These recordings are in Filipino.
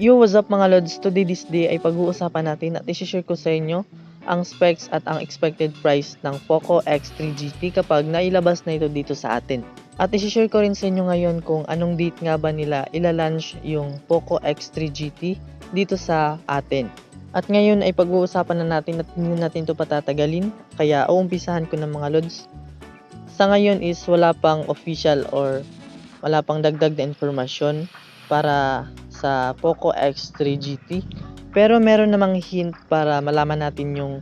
Yo, what's up mga lods? Today this day ay pag-uusapan natin at i-share ko sa inyo ang specs at ang expected price ng Poco X3 GT kapag nailabas na ito dito sa atin. At i-share ko rin sa inyo ngayon kung anong date nga ba nila ilalunch yung Poco X3 GT dito sa atin. At ngayon ay pag-uusapan na natin at hindi natin ito patatagalin, kaya uumpisahan ko ng mga lods. Sa ngayon is wala pang official or wala pang dagdag na informasyon para sa Poco X3 GT, pero meron namang hint para malaman natin yung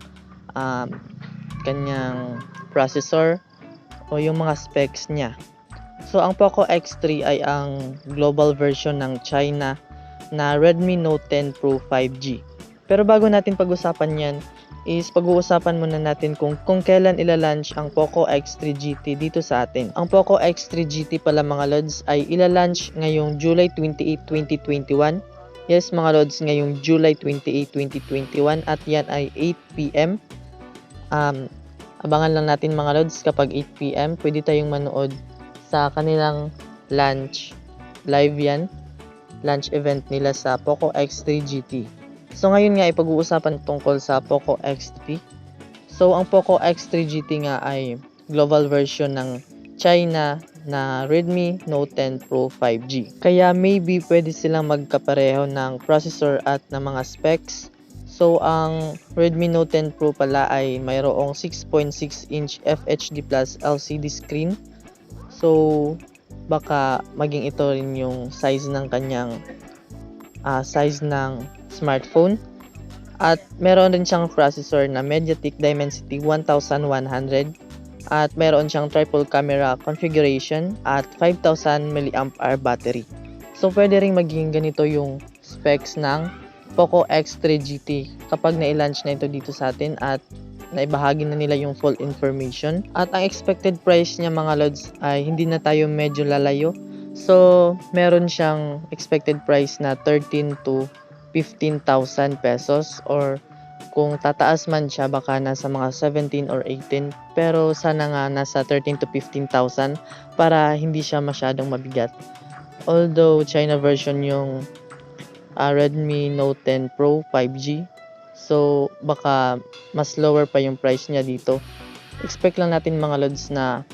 kanyang processor o yung mga specs niya. So ang Poco X3 ay ang global version ng China na Redmi Note 10 Pro 5G. Pero bago natin pag-usapan yan, is pag-uusapan muna natin kung kailan ilalunch ang Poco X3 GT dito sa atin. Ang Poco X3 GT pala mga lods ay ilalunch ngayong July 28, 2021. Yes mga lods, ngayong July 28, 2021 at yan ay 8 PM. Abangan lang natin mga lods kapag 8 PM. Pwede tayong manood sa kanilang launch live yan. Launch event nila sa Poco X3 GT. So ngayon nga ay pag-uusapan tungkol sa Poco X3. So ang Poco X3 GT nga ay global version ng China na Redmi Note 10 Pro 5G. Kaya maybe pwede silang magkapareho ng processor at ng mga specs. So ang Redmi Note 10 Pro pala ay mayroong 6.6 inch FHD Plus LCD screen. So baka maging ito rin yung size ng kanyang size ng smartphone. At meron din siyang processor na MediaTek Dimensity 1100 at meron siyang triple camera configuration at 5000 mAh battery. So pwede ring maging ganito yung specs ng Poco X3 GT kapag na-launch na ito dito sa atin at naibahagi na nila yung full information. At ang expected price niya mga lods ay hindi na tayo medyo lalayo. So meron siyang expected price na 13 to 15,000 pesos, or kung tataas man siya baka nasa mga 17 or 18, pero sana nga nasa 13 to 15,000 para hindi siya masyadong mabigat. Although China version yung Redmi Note 10 Pro 5G, so baka mas lower pa yung price niya dito. Expect lang natin mga lods na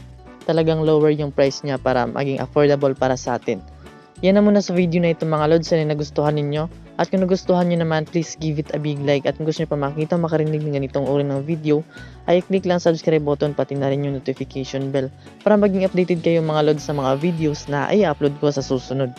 talagang lower yung price niya para maging affordable para sa atin. Yan na muna sa video na ito mga lods. Sana nagustuhan ninyo. At kung nagustuhan nyo naman, please give it a big like. At kung gusto nyo pa makita makarinig ng ganitong uri ng video, ay click lang subscribe button pati na rin yung notification bell para maging updated kayo mga lods sa mga videos na i-upload ko sa susunod.